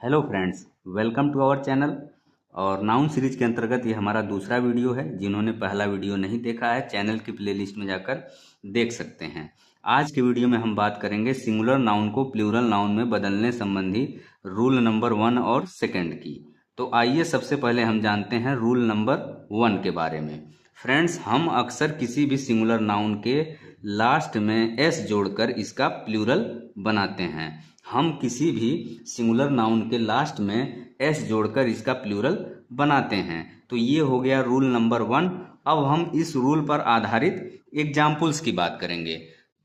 Hello friends, welcome to our channel. और noun series के अंतर्गत ये हमारा दूसरा वीडियो है। जिन्होंने पहला वीडियो नहीं देखा है, चैनल की प्लेलिस्ट में जाकर देख सकते हैं। आज के वीडियो में हम बात करेंगे सिंगुलर नाउन को प्लूरल नाउन में बदलने संबंधी रूल नंबर 1 और सेकंड की। तो आइए सबसे पहले हम जानते हैं रूल नंबर 1 के बारे में। फ्रेंड्स, हम अक्सर किसी भी सिंगुलर नाउन के लास्ट में एस जोड़कर इसका प्लूरल बनाते हैं। हम किसी भी सिंगुलर नाउन के लास्ट में एस जोड़कर इसका प्लूरल बनाते हैं। तो ये हो गया रूल नंबर 1। अब हम इस रूल पर आधारित एग्जाम्पल्स की बात करेंगे।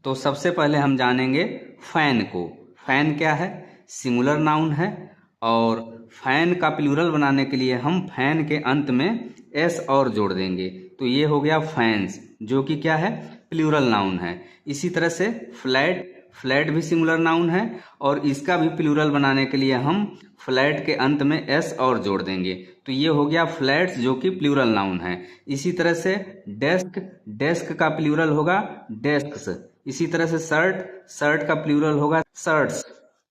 तो सबसे पहले हम जानेंगे फैन को। फैन क्या है? सिंगुलर नाउन है और फैन का प्लूरल बनाने के लिए हम फैन के अंत में एस और जोड़ देंगे। तो ये हो गया फैंस, जो कि क्या है? प्लूरल नाउन है। इसी तरह से फ्लैट, फ्लैट भी सिंगुलर नाउन है और इसका भी प्लूरल बनाने के लिए हम फ्लैट के अंत में एस और जोड़ देंगे। तो ये हो गया फ्लैट्स, जो कि प्लूरल नाउन है। इसी तरह से डेस्क, डेस्क का प्लूरल होगा डेस्क्स। इसी तरह से शर्ट, शर्ट का प्लूरल होगा शर्ट्स,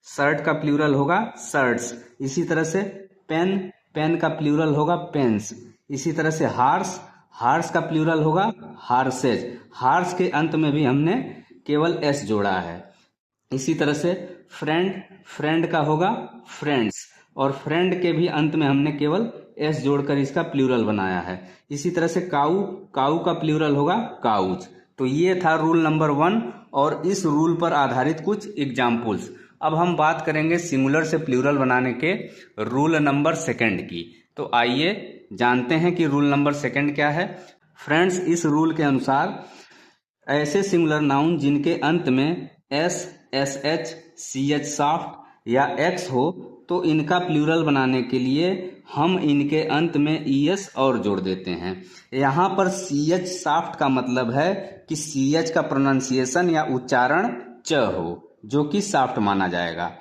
शर्ट का प्लूरल होगा शर्ट्स। इसी तरह से पेन, पेन का प्लूरल होगा पेन्स। इसी तरह से हार्स, हार्स का प्लूरल होगा हार्सेज। हार्स के अंत में भी हमने केवल एस जोड़ा है। इसी तरह से फ्रेंड, फ्रेंड का होगा फ्रेंड्स और फ्रेंड के भी अंत में हमने केवल एस जोड़कर इसका प्लूरल बनाया है। इसी तरह से काऊ, काऊ का प्लूरल होगा काउज। तो ये था रूल नंबर 1 और इस रूल पर आधारित कुछ एग्जाम्पल्स। अब हम बात करेंगे सिंगुलर से प्लूरल बनाने के रूल नंबर 2 की। तो आइए जानते हैं कि रूल नंबर 2 क्या है। फ्रेंड्स, इस रूल के अनुसार ऐसे सिंगुलर नाउन जिनके अंत में S, S H, C H soft या एक्स हो, तो इनका प्लूरल बनाने के लिए हम इनके अंत में ई एस और जोड़ देते हैं। यहाँ पर सी एच सॉफ्ट का मतलब है कि सी एच का प्रोनाउंसिएशन या उच्चारण च हो, जो कि सॉफ्ट माना जाएगा।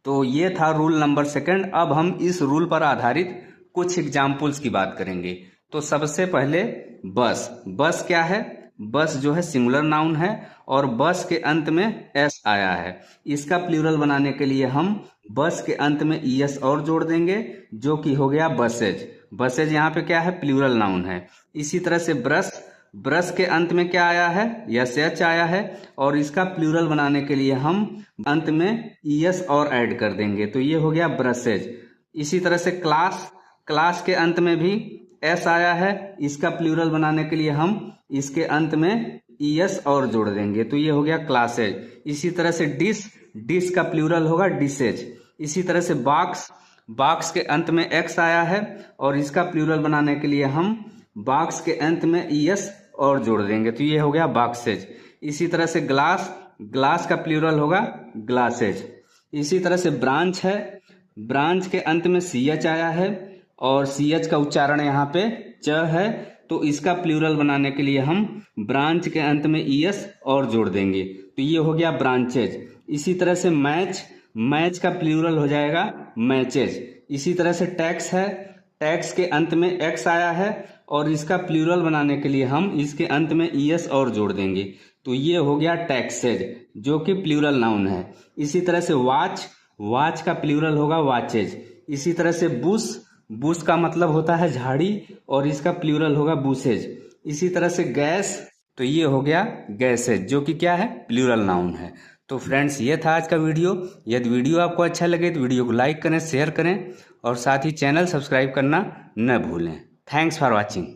तो ये था रूल नंबर 2। अब हम इस रूल पर आधारित कुछ एग्जाम्पल्स की बात करेंगे। तो सबसे पहले बस। बस क्या है? बस जो है सिंगुलर नाउन है और बस के अंत में एस आया है। इसका प्लूरल बनाने के लिए हम बस के अंत में ई एस और जोड़ देंगे, जो कि हो गया बसेज। बसेज यहाँ पे क्या है? प्लूरल नाउन है। इसी तरह से ब्रश, ब्रश के अंत में क्या आया है? एस एच आया है और इसका प्लूरल बनाने के लिए हम अंत में ई एस और ऐड कर देंगे। तो ये हो गया ब्रशेज। इसी तरह से क्लास, क्लास के अंत में भी एस आया है। इसका प्लूरल बनाने के लिए हम इसके अंत में ई एस और जोड़ देंगे। तो ये हो गया क्लासेज। इसी तरह से डिश, डिश का प्लूरल होगा डिशेज। इसी तरह से बॉक्स, बॉक्स के अंत में एक्स आया है और इसका प्लूरल बनाने के लिए हम बॉक्स के अंत में ई एस और जोड़ देंगे। तो ये हो गया बॉक्सेज। इसी तरह से ग्लास, ग्लास का प्लूरल होगा ग्लासेज। इसी तरह से ब्रांच है, ब्रांच के अंत में सी एच आया है और सी एच का उच्चारण यहाँ पे च है। तो इसका प्लूरल बनाने के लिए हम ब्रांच के अंत में ई एस और जोड़ देंगे। तो ये हो गया ब्रांचेज। इसी तरह से मैच, मैच का प्लूरल हो जाएगा मैचेज। इसी तरह से टैक्स है, टैक्स के अंत में एक्स आया है और इसका प्लूरल बनाने के लिए हम इसके अंत में ई एस और जोड़ देंगे। तो ये हो गया टैक्सेज, जो कि प्लूरल नाउन है। इसी तरह से वॉच, वॉच का प्लूरल होगा वॉचेज। इसी तरह से बुश, बुश का मतलब होता है झाड़ी और इसका प्लूरल होगा बुशेज। इसी तरह से गैस, तो ये हो गया गैसेज, जो कि क्या है? प्लूरल नाउन है। तो फ्रेंड्स, ये था आज का वीडियो। यदि वीडियो आपको अच्छा लगे तो वीडियो को लाइक करें, शेयर करें और साथ ही चैनल सब्सक्राइब करना न भूलें। Thanks for watching.